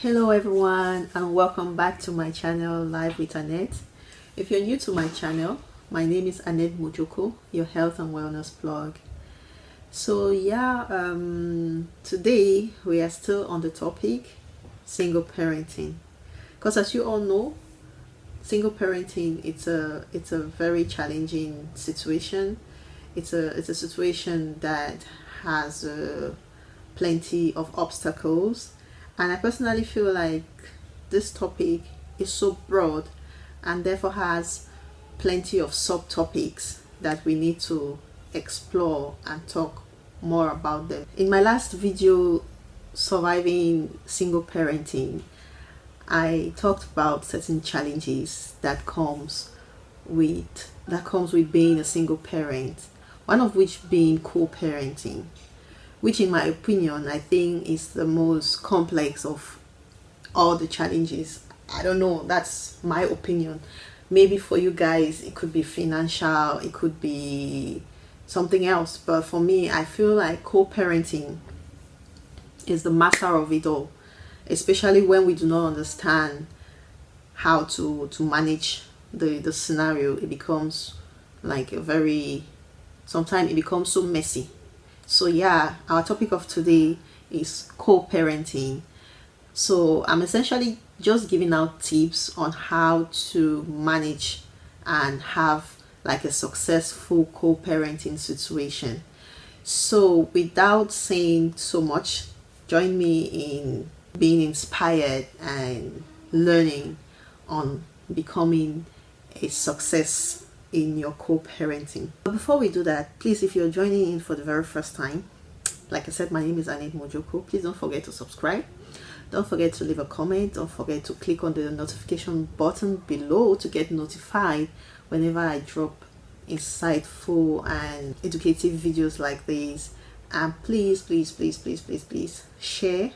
Hello everyone, and welcome back to my channel Live with Annette. If you're new to my channel, my name is Annette Mojoko, your health and wellness blog. So today we are still on the topic single parenting, because as you all know, single parenting it's a very challenging situation. It's a situation that has plenty of obstacles, and I personally feel like this topic is so broad and therefore has plenty of subtopics that we need to explore and talk more about them. In my last video, surviving single parenting, I talked about certain challenges that comes with being a single parent, one of which being co-parenting, which in my opinion I think is the most complex of all the challenges. I don't know, that's my opinion. Maybe for you guys it could be financial, it could be something else, but for me I feel like co-parenting is the master of it all, especially when we do not understand how to manage the scenario. It becomes like sometimes it becomes so messy. So yeah, our topic of today is co-parenting. So I'm essentially just giving out tips on how to manage and have like a successful co-parenting situation. So without saying so much, join me in being inspired and learning on becoming a success in your co-parenting. But before we do that, please, if you're joining in for the very first time, like I said, my name is Annette Mojoko. Please don't forget to subscribe, don't forget to leave a comment, don't forget to click on the notification button below to get notified whenever I drop insightful and educative videos like these. And please share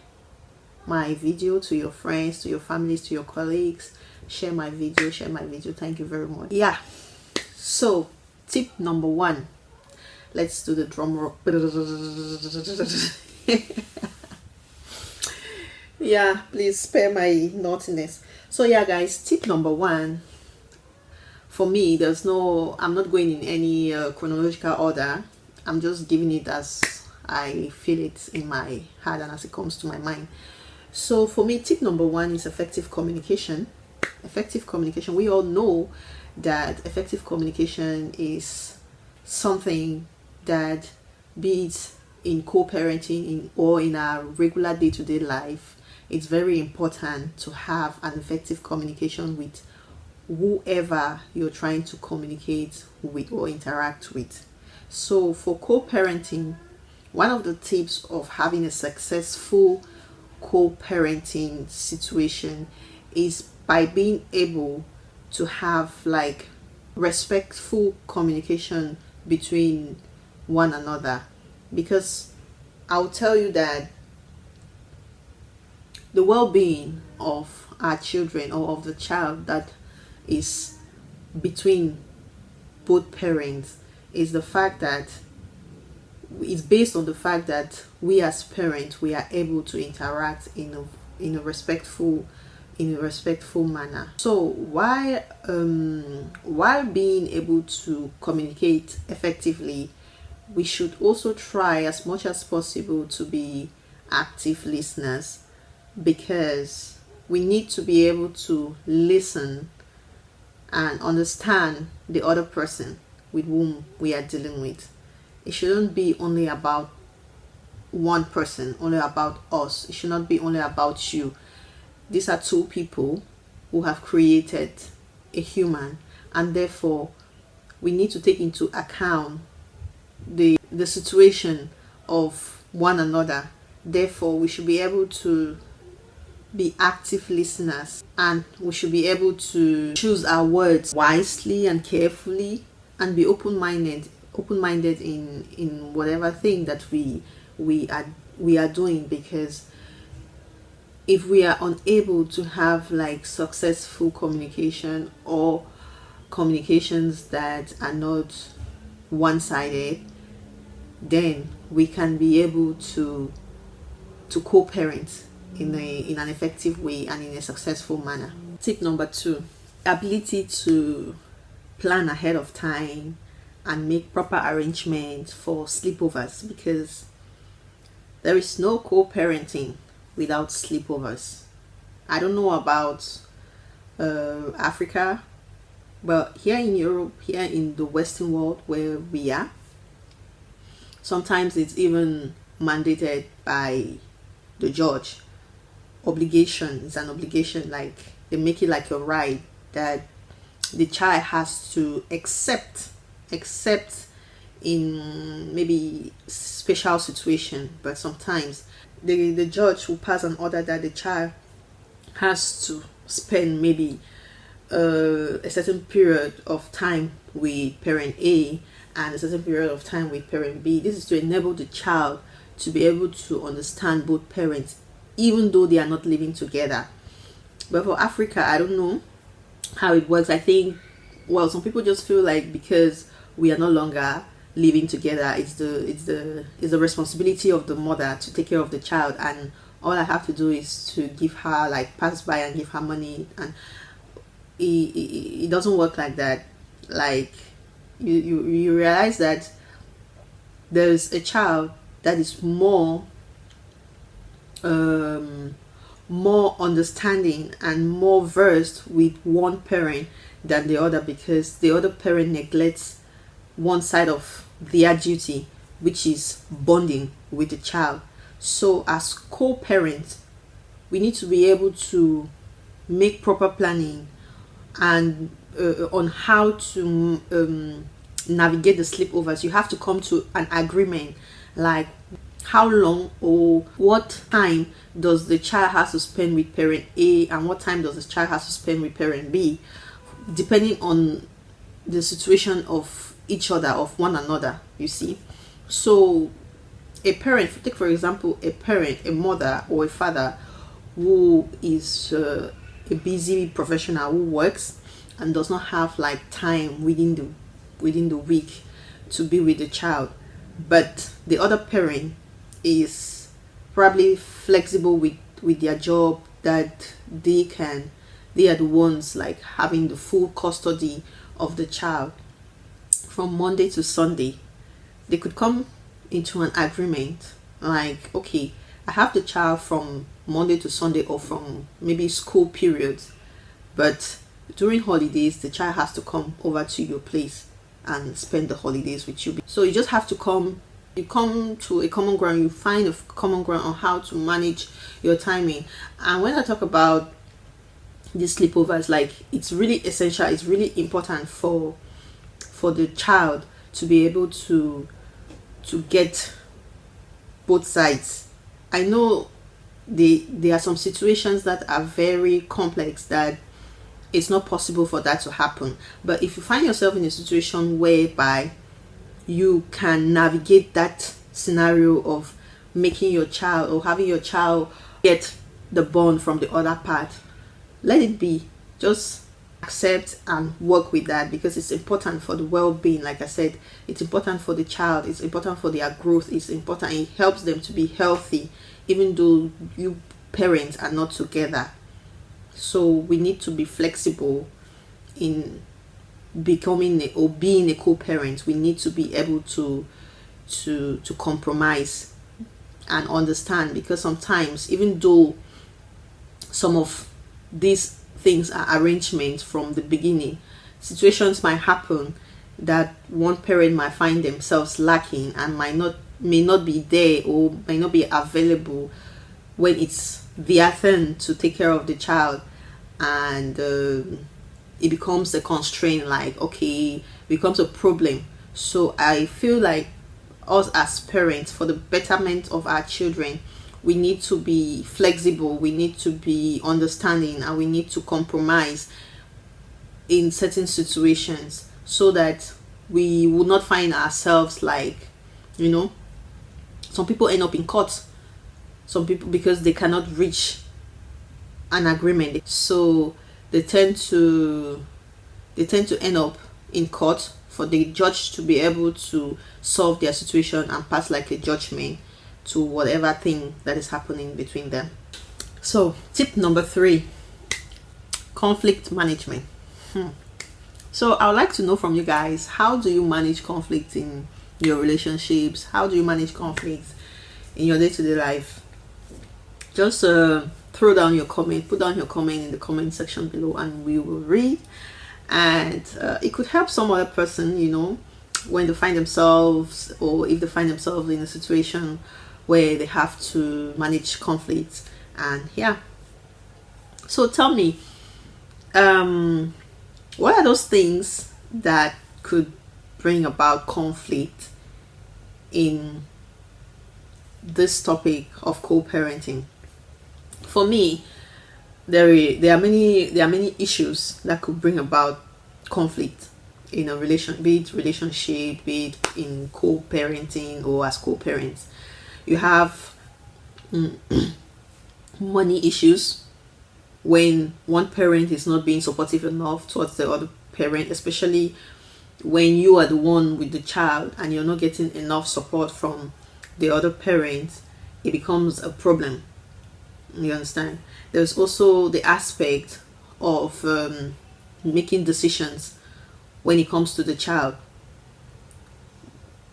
my video to your friends, to your families, to your colleagues. Share my video. Thank you very much. So tip number one, let's do the drum roll. Yeah, please spare my naughtiness. So yeah guys, tip number one, for me, I'm not going in any chronological order. I'm just giving it as I feel it in my heart and as it comes to my mind. So for me, tip number one is effective communication. Effective communication, we all know that effective communication is something that, be it in co-parenting or in our regular day-to-day life, it's very important to have an effective communication with whoever you're trying to communicate with or interact with. So for co-parenting, one of the tips of having a successful co-parenting situation is by being able to have like respectful communication between one another. Because I'll tell you that the well-being of our children, or of the child that is between both parents, is the fact that it's based on the fact that we as parents, we are able to interact in a respectful manner. So while being able to communicate effectively, we should also try as much as possible to be active listeners, because we need to be able to listen and understand the other person with whom we are dealing with. It shouldn't be only about one person, only about us. It should not be only about you. These are two people who have created a human, and therefore we need to take into account the situation of one another. Therefore we should be able to be active listeners, and we should be able to choose our words wisely and carefully, and be open-minded in whatever thing that we are doing. Because if we are unable to have like successful communication, or communications that are not one-sided, then we can be able to co-parent in an effective way and in a successful manner. Tip number 2, ability to plan ahead of time and make proper arrangements for sleepovers, because there is no co-parenting without sleepovers. I don't know about Africa, but here in Europe, here in the Western world where we are, sometimes it's even mandated by the judge. Obligation is an obligation, like they make it like a right that the child has to accept in maybe special situation. But sometimes the judge will pass an order that the child has to spend maybe a certain period of time with parent A and a certain period of time with parent B. This is to enable the child to be able to understand both parents, even though they are not living together. But for Africa, I don't know how it works. I think, well, some people just feel like because we are no longer living together, it's the responsibility of the mother to take care of the child, and all I have to do is to give her, like, pass by and give her money. And it doesn't work like that. Like, you realize that there's a child that is more understanding and more versed with one parent than the other, because the other parent neglects one side of their duty, which is bonding with the child. So as co-parents, we need to be able to make proper planning and on how to navigate the sleepovers. You have to come to an agreement, like how long or what time does the child have to spend with parent A and what time does the child have to spend with parent B, depending on the situation of each other, of one another, you see. So a parent, take for example a parent, a mother or a father who is a busy professional who works and does not have like time within the week to be with the child, but the other parent is probably flexible with their job, that they are the ones like having the full custody of the child from Monday to Sunday. They could come into an agreement like, okay, I have the child from Monday to Sunday or from maybe school periods, but during holidays the child has to come over to your place and spend the holidays with you. So you just have to come to a common ground. You find a common ground on how to manage your timing. And when I talk about these sleepovers, like, it's really essential, it's really important for the child to be able to get both sides. I know there are some situations that are very complex that it's not possible for that to happen, but if you find yourself in a situation whereby you can navigate that scenario of making your child or having your child get the bond from the other part, let it be. Just accept and work with that, because it's important for the well-being. Like I said, it's important for the child, it's important for their growth, it's important, it helps them to be healthy even though you parents are not together. So we need to be flexible in becoming or being a co-parent. We need to be able to compromise and understand, because sometimes, even though some of these things are arrangements from the beginning, situations might happen that one parent might find themselves lacking and may not be there or may not be available when it's their turn to take care of the child, and it becomes a constraint, like, okay, it becomes a problem. So I feel like us as parents, for the betterment of our children, we need to be flexible, we need to be understanding, and we need to compromise in certain situations so that we will not find ourselves like, some people end up in court, some people, because they cannot reach an agreement, so they tend to end up in court for the judge to be able to solve their situation and pass like a judgment to whatever thing that is happening between them. So tip number 3, conflict management. So I would like to know from you guys, how do you manage conflict in your relationships? How do you manage conflict in your day-to-day life? Just throw down your comment, put down your comment in the comment section below, and we will read. And it could help some other person, you know, when they find themselves, or if they find themselves in a situation where they have to manage conflict. And yeah, so tell me, what are those things that could bring about conflict in this topic of co-parenting? For me, there are many issues that could bring about conflict in a be it relationship, be it in co-parenting or as co-parents. You have money issues, when one parent is not being supportive enough towards the other parent, especially when you are the one with the child and you're not getting enough support from the other parent, it becomes a problem. You understand? There's also the aspect of making decisions when it comes to the child,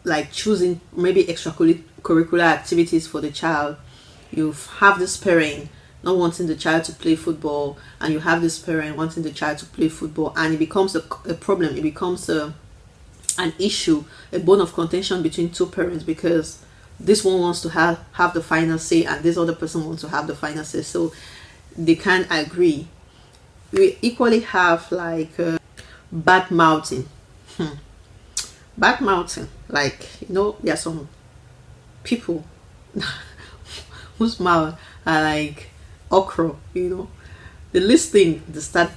like choosing maybe extracurricular activities for the child. You have this parent not wanting the child to play football, and you have this parent wanting the child to play football, and it becomes a problem. It becomes an issue, a bone of contention between two parents, because this one wants to have the final say and this other person wants to have the final say, so they can't agree. We equally have like bad mouthing. Bad mouthing, like, you know, there are some people whose mouth are like okra, you know. The least thing, they start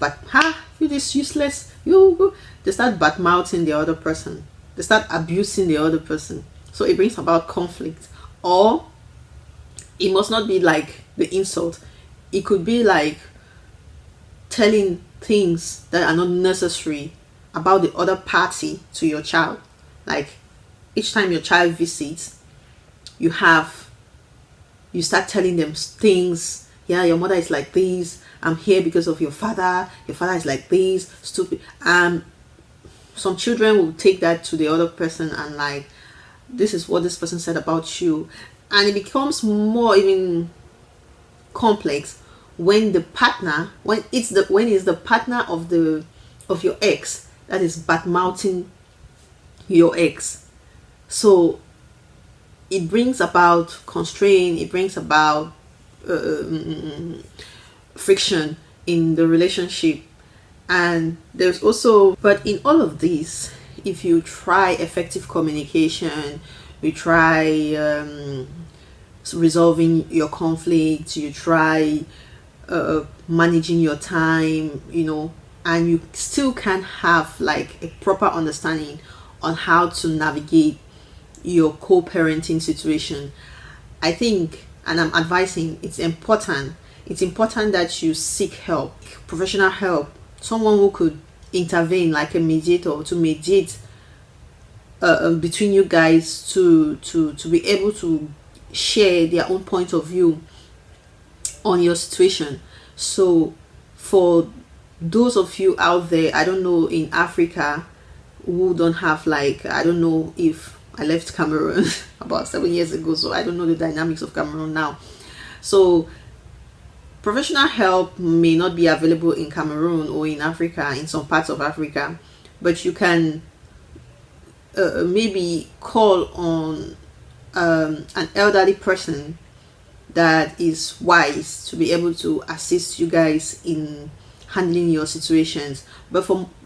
you this useless, they start bad mouthing the other person, they start abusing the other person. So it brings about conflict. Or it must not be like the insult, it could be like telling things that are not necessary about the other party to your child. Like each time your child visits, you start telling them things. Yeah, your mother is like this, I'm here because of your father is like this, stupid. Some children will take that to the other person and like, this is what this person said about you. And it becomes more even complex when the partner, when it's the partner of your ex that is bad mouthing your ex. So it brings about constraint, it brings about friction in the relationship. And there's also, but in all of this, if you try effective communication, you try resolving your conflict, you try managing your time, you know, and you still can have like a proper understanding on how to navigate your co-parenting situation, I think, and I'm advising, it's important that you seek help, professional help, someone who could intervene, like a mediator, to mediate between you guys, to be able to share their own point of view on your situation. So for those of you out there, I don't know, in Africa, who don't have, like, I don't know, if I left Cameroon about 7 years ago, so I don't know the dynamics of Cameroon now. So professional help may not be available in Cameroon or in Africa, in some parts of Africa, but you can maybe call on an elderly person that is wise to be able to assist you guys in handling your situations. But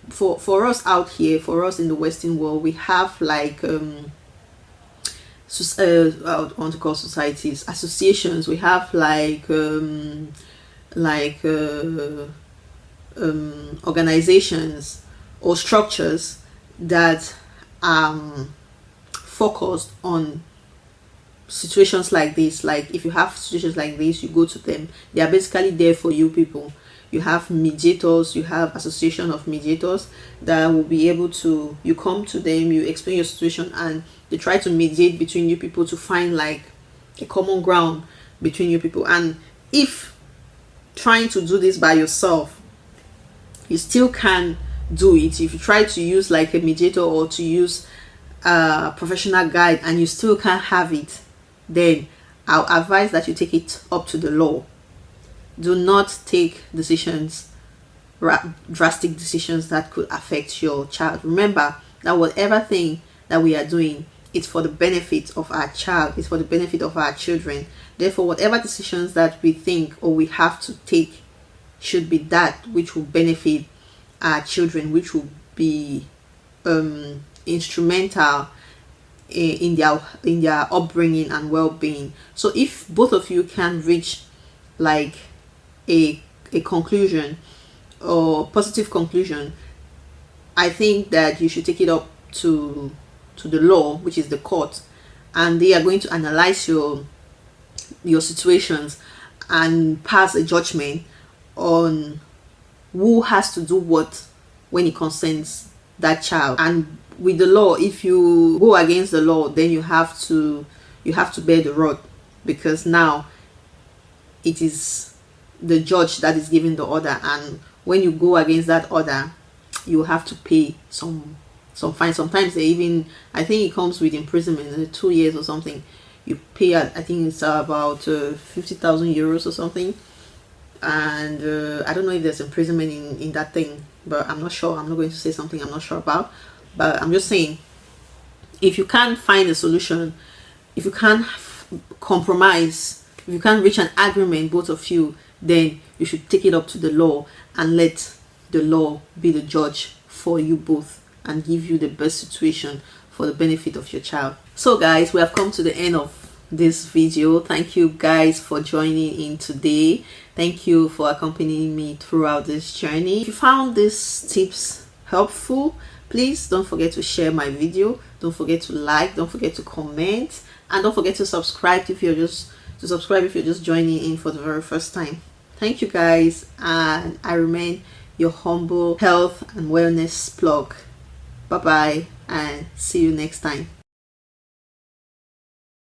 for us out here, for us in the Western world, we have like I want to call societies, associations. We have like organizations or structures that focused on situations like this. Like if you have situations like this, you go to them. They are basically there for you people. You have mediators, you have association of mediators that will be able to, you come to them, you explain your situation, and they try to mediate between you people to find like a common ground between you people. And if trying to do this by yourself, you still can do it. If you try to use like a mediator or to use a professional guide and you still can't have it, then I'll advise that you take it up to the law. Do not take decisions, drastic decisions that could affect your child. Remember that whatever thing that we are doing, it's for the benefit of our child, it's for the benefit of our children. Therefore, whatever decisions that we think or we have to take should be that which will benefit our children, which will be instrumental in their upbringing and well-being. So if both of you can reach like a conclusion or positive conclusion, I think that you should take it up to the law, which is the court, and they are going to analyze your situations and pass a judgment on who has to do what when it concerns that child. And with the law, if you go against the law, then you have to bear the rod, because now it is the judge that is giving the order, and when you go against that order, you have to pay some fine. Sometimes they even, I think it comes with imprisonment, 2 years or something. You pay, I think it's about 50,000 euros or something. And I don't know if there's imprisonment in that thing, but I'm not sure. I'm not going to say something I'm not sure about, but I'm just saying, if you can't find a solution, if you can't compromise, if you can't reach an agreement, both of you, then you should take it up to the law and let the law be the judge for you both and give you the best situation for the benefit of your child. So guys, we have come to the end of this video. Thank you guys for joining in today. Thank you for accompanying me throughout this journey. If you found these tips helpful, please don't forget to share my video. Don't forget to like, don't forget to comment, and don't forget to subscribe if you're just joining in for the very first time. Thank you guys, and I remain your humble health and wellness plug. Bye bye, and see you next time.